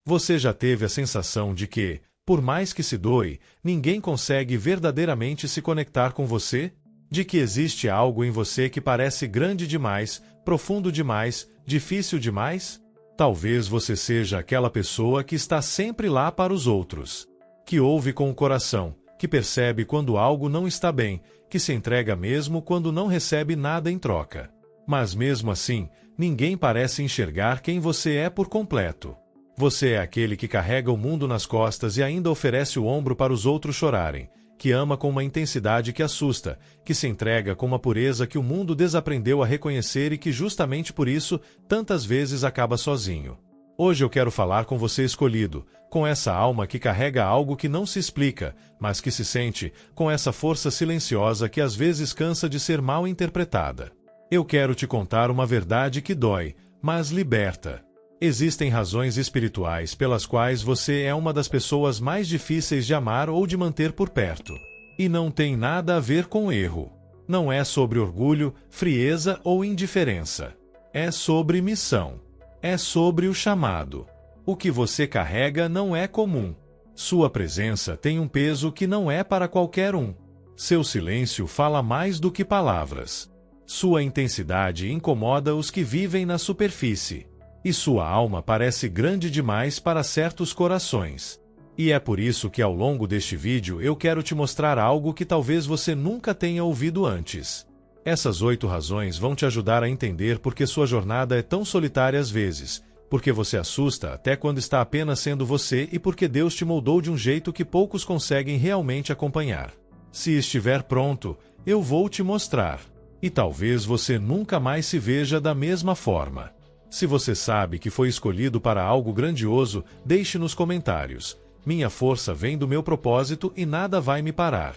Você já teve a sensação de que, por mais que se doe, ninguém consegue verdadeiramente se conectar com você? De que existe algo em você que parece grande demais, profundo demais, difícil demais? Talvez você seja aquela pessoa que está sempre lá para os outros, que ouve com o coração, que percebe quando algo não está bem, que se entrega mesmo quando não recebe nada em troca. Mas mesmo assim, ninguém parece enxergar quem você é por completo. Você é aquele que carrega o mundo nas costas e ainda oferece o ombro para os outros chorarem, que ama com uma intensidade que assusta, que se entrega com uma pureza que o mundo desaprendeu a reconhecer e que justamente por isso, tantas vezes acaba sozinho. Hoje eu quero falar com você escolhido, com essa alma que carrega algo que não se explica, mas que se sente, com essa força silenciosa que às vezes cansa de ser mal interpretada. Eu quero te contar uma verdade que dói, mas liberta. Existem razões espirituais pelas quais você é uma das pessoas mais difíceis de amar ou de manter por perto. E não tem nada a ver com erro. Não é sobre orgulho, frieza ou indiferença. É sobre missão. É sobre o chamado. O que você carrega não é comum. Sua presença tem um peso que não é para qualquer um. Seu silêncio fala mais do que palavras. Sua intensidade incomoda os que vivem na superfície. E sua alma parece grande demais para certos corações. E é por isso que ao longo deste vídeo eu quero te mostrar algo que talvez você nunca tenha ouvido antes. Essas 8 razões vão te ajudar a entender por que sua jornada é tão solitária às vezes, porque você assusta até quando está apenas sendo você e porque Deus te moldou de um jeito que poucos conseguem realmente acompanhar. Se estiver pronto, eu vou te mostrar. E talvez você nunca mais se veja da mesma forma. Se você sabe que foi escolhido para algo grandioso, deixe nos comentários. Minha força vem do meu propósito e nada vai me parar.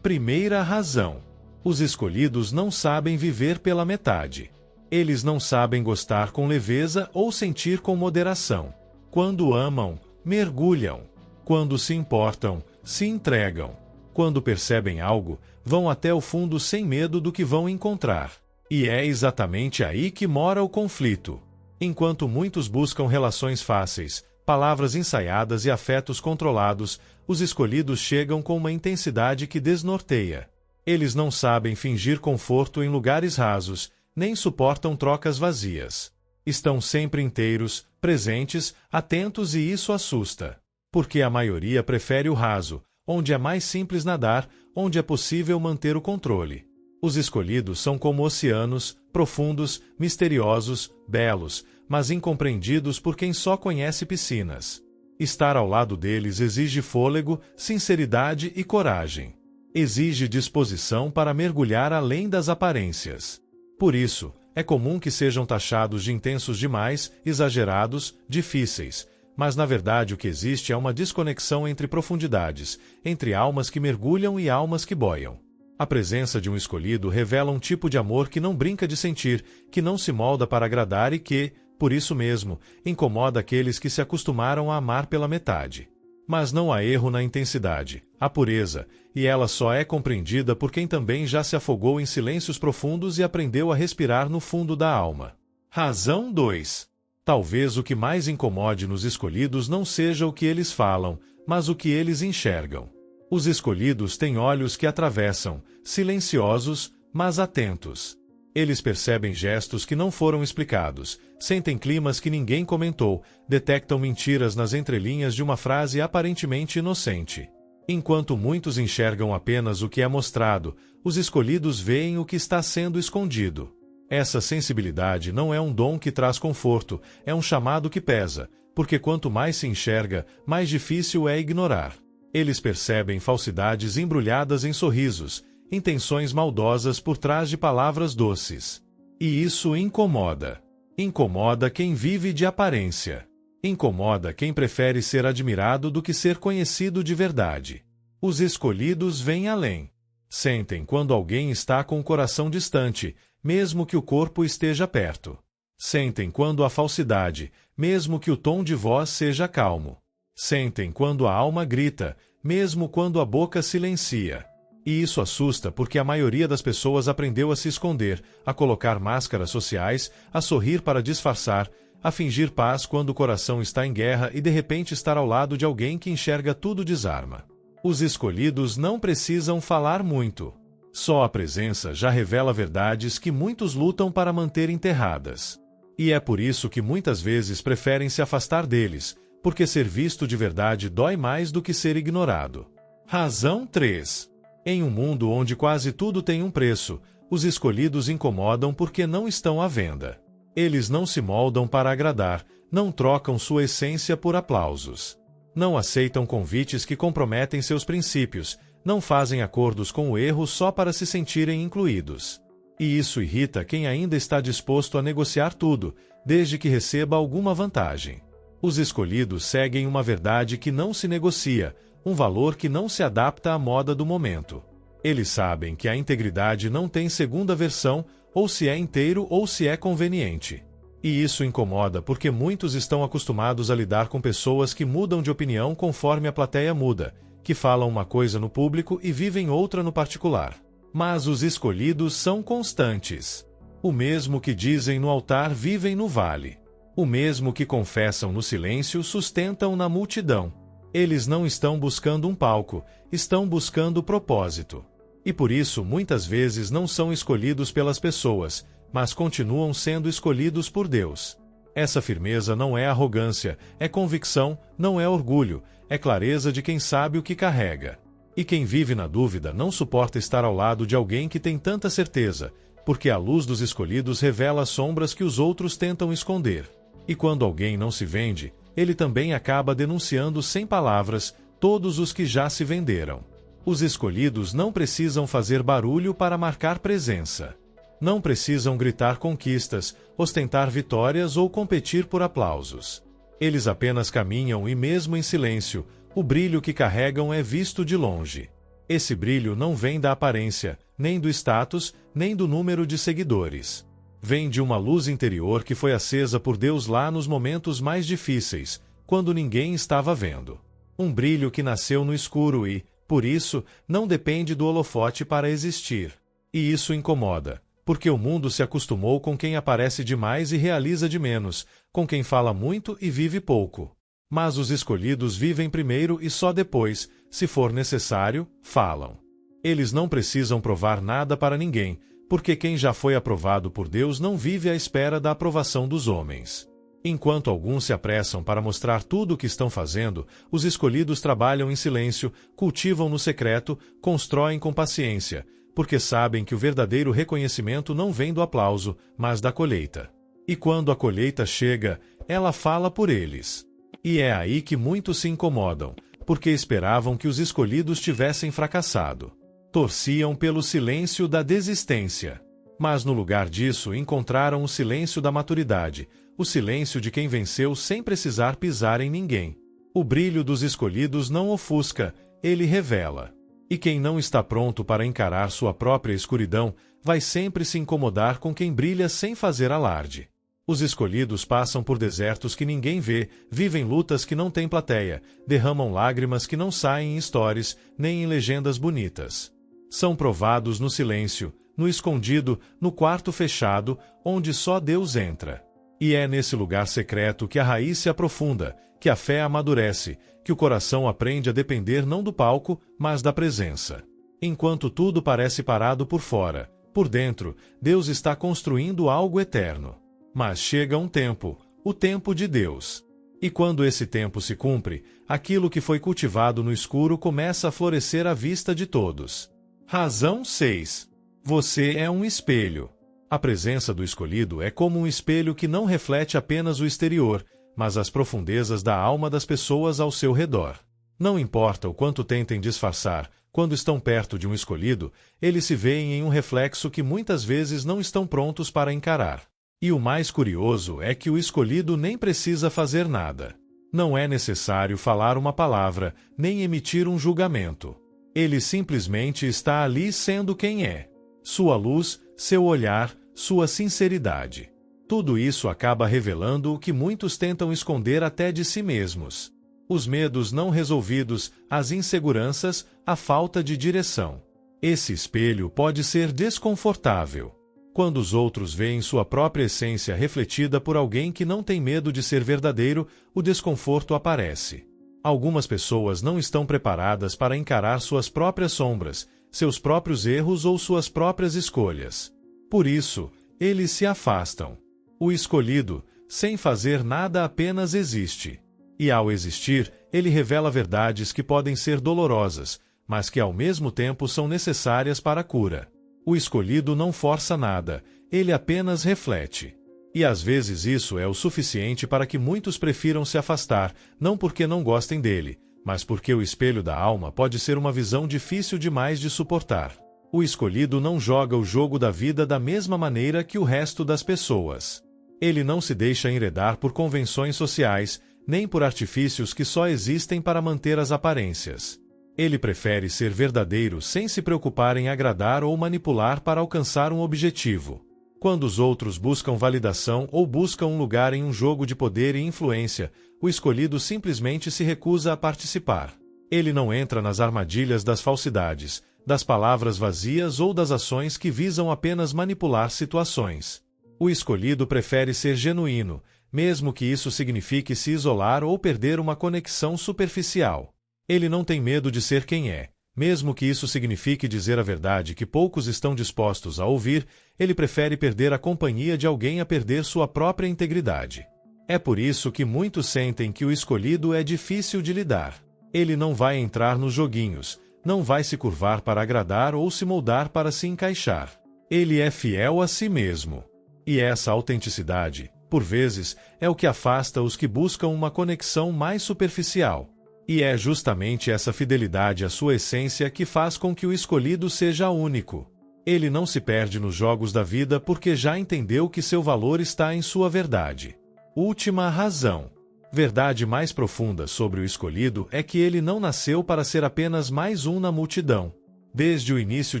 Primeira razão. Os escolhidos não sabem viver pela metade. Eles não sabem gostar com leveza ou sentir com moderação. Quando amam, mergulham. Quando se importam, se entregam. Quando percebem algo, vão até o fundo sem medo do que vão encontrar. E é exatamente aí que mora o conflito. Enquanto muitos buscam relações fáceis, palavras ensaiadas e afetos controlados, os escolhidos chegam com uma intensidade que desnorteia. Eles não sabem fingir conforto em lugares rasos, nem suportam trocas vazias. Estão sempre inteiros, presentes, atentos e isso assusta. Porque a maioria prefere o raso, onde é mais simples nadar, onde é possível manter o controle. Os escolhidos são como oceanos, profundos, misteriosos, belos, mas incompreendidos por quem só conhece piscinas. Estar ao lado deles exige fôlego, sinceridade e coragem. Exige disposição para mergulhar além das aparências. Por isso, é comum que sejam taxados de intensos demais, exagerados, difíceis, mas na verdade o que existe é uma desconexão entre profundidades, entre almas que mergulham e almas que boiam. A presença de um escolhido revela um tipo de amor que não brinca de sentir, que não se molda para agradar e que, por isso mesmo, incomoda aqueles que se acostumaram a amar pela metade. Mas não há erro na intensidade, há pureza, e ela só é compreendida por quem também já se afogou em silêncios profundos e aprendeu a respirar no fundo da alma. Razão 2. Talvez o que mais incomode nos escolhidos não seja o que eles falam, mas o que eles enxergam. Os escolhidos têm olhos que atravessam, silenciosos, mas atentos. Eles percebem gestos que não foram explicados, sentem climas que ninguém comentou, detectam mentiras nas entrelinhas de uma frase aparentemente inocente. Enquanto muitos enxergam apenas o que é mostrado, os escolhidos veem o que está sendo escondido. Essa sensibilidade não é um dom que traz conforto, é um chamado que pesa, porque quanto mais se enxerga, mais difícil é ignorar. Eles percebem falsidades embrulhadas em sorrisos, intenções maldosas por trás de palavras doces. E isso incomoda. Incomoda quem vive de aparência. Incomoda quem prefere ser admirado do que ser conhecido de verdade. Os escolhidos vêm além. Sentem quando alguém está com o coração distante, mesmo que o corpo esteja perto. Sentem quando há falsidade, mesmo que o tom de voz seja calmo. Sentem quando a alma grita, mesmo quando a boca silencia. E isso assusta porque a maioria das pessoas aprendeu a se esconder, a colocar máscaras sociais, a sorrir para disfarçar, a fingir paz quando o coração está em guerra e de repente estar ao lado de alguém que enxerga tudo desarma. Os escolhidos não precisam falar muito. Só a presença já revela verdades que muitos lutam para manter enterradas. E é por isso que muitas vezes preferem se afastar deles, porque ser visto de verdade dói mais do que ser ignorado. Razão 3. Em um mundo onde quase tudo tem um preço, os escolhidos incomodam porque não estão à venda. Eles não se moldam para agradar, não trocam sua essência por aplausos. Não aceitam convites que comprometem seus princípios, não fazem acordos com o erro só para se sentirem incluídos. E isso irrita quem ainda está disposto a negociar tudo, desde que receba alguma vantagem. Os escolhidos seguem uma verdade que não se negocia, um valor que não se adapta à moda do momento. Eles sabem que a integridade não tem segunda versão, ou se é inteiro ou se é conveniente. E isso incomoda porque muitos estão acostumados a lidar com pessoas que mudam de opinião conforme a plateia muda, que falam uma coisa no público e vivem outra no particular. Mas os escolhidos são constantes. O mesmo que dizem no altar vivem no vale. O mesmo que confessam no silêncio sustentam na multidão. Eles não estão buscando um palco, estão buscando propósito. E por isso muitas vezes não são escolhidos pelas pessoas, mas continuam sendo escolhidos por Deus. Essa firmeza não é arrogância, é convicção, não é orgulho, é clareza de quem sabe o que carrega. E quem vive na dúvida não suporta estar ao lado de alguém que tem tanta certeza, porque a luz dos escolhidos revela as sombras que os outros tentam esconder. E quando alguém não se vende, ele também acaba denunciando sem palavras todos os que já se venderam. Os escolhidos não precisam fazer barulho para marcar presença. Não precisam gritar conquistas, ostentar vitórias ou competir por aplausos. Eles apenas caminham e, mesmo em silêncio, o brilho que carregam é visto de longe. Esse brilho não vem da aparência, nem do status, nem do número de seguidores. Vem de uma luz interior que foi acesa por Deus lá nos momentos mais difíceis, quando ninguém estava vendo. Um brilho que nasceu no escuro e, por isso, não depende do holofote para existir. E isso incomoda, porque o mundo se acostumou com quem aparece demais e realiza de menos, com quem fala muito e vive pouco. Mas os escolhidos vivem primeiro e só depois, se for necessário, falam. Eles não precisam provar nada para ninguém, porque quem já foi aprovado por Deus não vive à espera da aprovação dos homens. Enquanto alguns se apressam para mostrar tudo o que estão fazendo, os escolhidos trabalham em silêncio, cultivam no secreto, constroem com paciência, porque sabem que o verdadeiro reconhecimento não vem do aplauso, mas da colheita. E quando a colheita chega, ela fala por eles. E é aí que muitos se incomodam, porque esperavam que os escolhidos tivessem fracassado. Torciam pelo silêncio da desistência. Mas no lugar disso encontraram o silêncio da maturidade, o silêncio de quem venceu sem precisar pisar em ninguém. O brilho dos escolhidos não ofusca, ele revela. E quem não está pronto para encarar sua própria escuridão, vai sempre se incomodar com quem brilha sem fazer alarde. Os escolhidos passam por desertos que ninguém vê, vivem lutas que não têm plateia, derramam lágrimas que não saem em stories, nem em legendas bonitas. São provados no silêncio, no escondido, no quarto fechado, onde só Deus entra. E é nesse lugar secreto que a raiz se aprofunda, que a fé amadurece, que o coração aprende a depender não do palco, mas da presença. Enquanto tudo parece parado por fora, por dentro, Deus está construindo algo eterno. Mas chega um tempo, o tempo de Deus. E quando esse tempo se cumpre, aquilo que foi cultivado no escuro começa a florescer à vista de todos. Razão 6. Você é um espelho. A presença do escolhido é como um espelho que não reflete apenas o exterior, mas as profundezas da alma das pessoas ao seu redor. Não importa o quanto tentem disfarçar, quando estão perto de um escolhido, eles se veem em um reflexo que muitas vezes não estão prontos para encarar. E o mais curioso é que o escolhido nem precisa fazer nada. Não é necessário falar uma palavra, nem emitir um julgamento. Ele simplesmente está ali sendo quem é. Sua luz, seu olhar, sua sinceridade. Tudo isso acaba revelando o que muitos tentam esconder até de si mesmos. Os medos não resolvidos, as inseguranças, a falta de direção. Esse espelho pode ser desconfortável. Quando os outros veem sua própria essência refletida por alguém que não tem medo de ser verdadeiro, o desconforto aparece. Algumas pessoas não estão preparadas para encarar suas próprias sombras, seus próprios erros ou suas próprias escolhas. Por isso, eles se afastam. O escolhido, sem fazer nada, apenas existe. E ao existir, ele revela verdades que podem ser dolorosas, mas que ao mesmo tempo são necessárias para a cura. O escolhido não força nada, ele apenas reflete. E às vezes isso é o suficiente para que muitos prefiram se afastar, não porque não gostem dele, mas porque o espelho da alma pode ser uma visão difícil demais de suportar. O escolhido não joga o jogo da vida da mesma maneira que o resto das pessoas. Ele não se deixa enredar por convenções sociais, nem por artifícios que só existem para manter as aparências. Ele prefere ser verdadeiro sem se preocupar em agradar ou manipular para alcançar um objetivo. Quando os outros buscam validação ou buscam um lugar em um jogo de poder e influência, o escolhido simplesmente se recusa a participar. Ele não entra nas armadilhas das falsidades, das palavras vazias ou das ações que visam apenas manipular situações. O escolhido prefere ser genuíno, mesmo que isso signifique se isolar ou perder uma conexão superficial. Ele não tem medo de ser quem é. Mesmo que isso signifique dizer a verdade que poucos estão dispostos a ouvir, ele prefere perder a companhia de alguém a perder sua própria integridade. É por isso que muitos sentem que o escolhido é difícil de lidar. Ele não vai entrar nos joguinhos, não vai se curvar para agradar ou se moldar para se encaixar. Ele é fiel a si mesmo. E essa autenticidade, por vezes, é o que afasta os que buscam uma conexão mais superficial. E é justamente essa fidelidade à sua essência que faz com que o escolhido seja único. Ele não se perde nos jogos da vida porque já entendeu que seu valor está em sua verdade. Última razão. Verdade mais profunda sobre o escolhido é que ele não nasceu para ser apenas mais um na multidão. Desde o início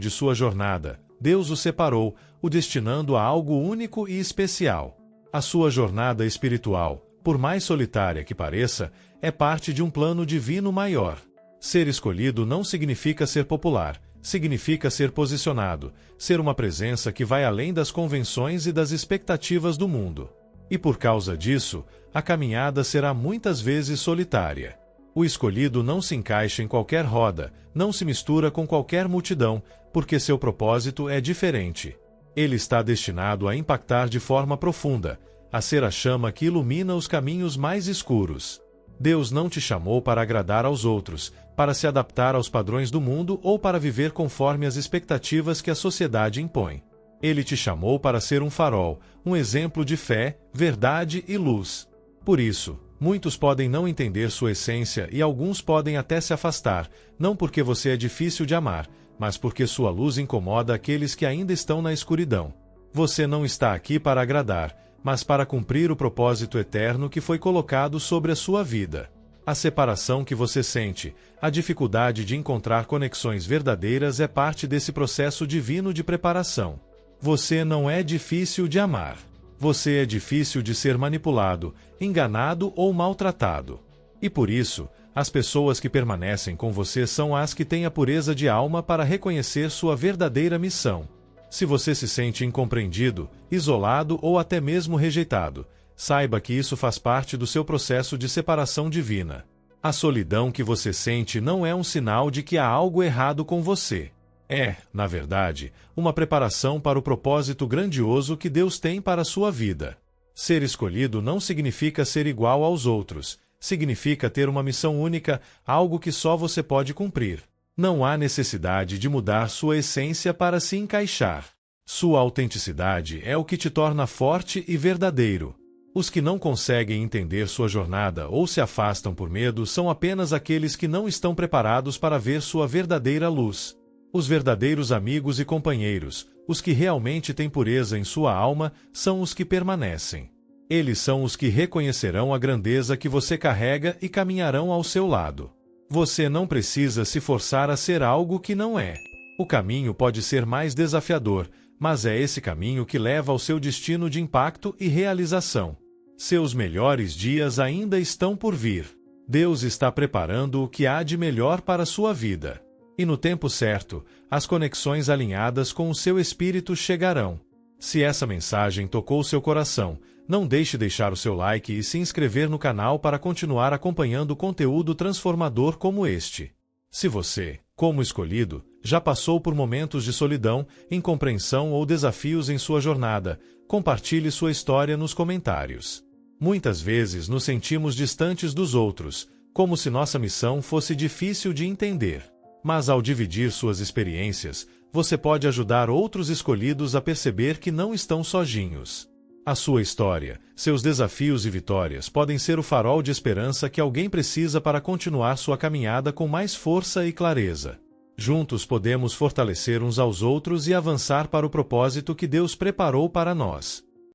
de sua jornada, Deus o separou, o destinando a algo único e especial. A sua jornada espiritual, por mais solitária que pareça, é parte de um plano divino maior. Ser escolhido não significa ser popular, significa ser posicionado, ser uma presença que vai além das convenções e das expectativas do mundo. E por causa disso, a caminhada será muitas vezes solitária. O escolhido não se encaixa em qualquer roda, não se mistura com qualquer multidão, porque seu propósito é diferente. Ele está destinado a impactar de forma profunda, a ser a chama que ilumina os caminhos mais escuros. Deus não te chamou para agradar aos outros, para se adaptar aos padrões do mundo ou para viver conforme as expectativas que a sociedade impõe. Ele te chamou para ser um farol, um exemplo de fé, verdade e luz. Por isso, muitos podem não entender sua essência e alguns podem até se afastar, não porque você é difícil de amar, mas porque sua luz incomoda aqueles que ainda estão na escuridão. Você não está aqui para agradar, mas para cumprir o propósito eterno que foi colocado sobre a sua vida. A separação que você sente, a dificuldade de encontrar conexões verdadeiras é parte desse processo divino de preparação. Você não é difícil de amar. Você é difícil de ser manipulado, enganado ou maltratado. E por isso, as pessoas que permanecem com você são as que têm a pureza de alma para reconhecer sua verdadeira missão. Se você se sente incompreendido, isolado ou até mesmo rejeitado, saiba que isso faz parte do seu processo de separação divina. A solidão que você sente não é um sinal de que há algo errado com você. É, na verdade, uma preparação para o propósito grandioso que Deus tem para a sua vida. Ser escolhido não significa ser igual aos outros, significa ter uma missão única, algo que só você pode cumprir. Não há necessidade de mudar sua essência para se encaixar. Sua autenticidade é o que te torna forte e verdadeiro. Os que não conseguem entender sua jornada ou se afastam por medo são apenas aqueles que não estão preparados para ver sua verdadeira luz. Os verdadeiros amigos e companheiros, os que realmente têm pureza em sua alma, são os que permanecem. Eles são os que reconhecerão a grandeza que você carrega e caminharão ao seu lado. Você não precisa se forçar a ser algo que não é. O caminho pode ser mais desafiador, mas é esse caminho que leva ao seu destino de impacto e realização. Seus melhores dias ainda estão por vir. Deus está preparando o que há de melhor para a sua vida. E no tempo certo, as conexões alinhadas com o seu espírito chegarão. Se essa mensagem tocou seu coração, não deixe de deixar o seu like e se inscrever no canal para continuar acompanhando conteúdo transformador como este. Se você, como escolhido, já passou por momentos de solidão, incompreensão ou desafios em sua jornada, compartilhe sua história nos comentários. Muitas vezes nos sentimos distantes dos outros, como se nossa missão fosse difícil de entender. Mas ao dividir suas experiências, você pode ajudar outros escolhidos a perceber que não estão sozinhos. A sua história, seus desafios e vitórias podem ser o farol de esperança que alguém precisa para continuar sua caminhada com mais força e clareza. Juntos podemos fortalecer uns aos outros e avançar para o propósito que Deus preparou para nós.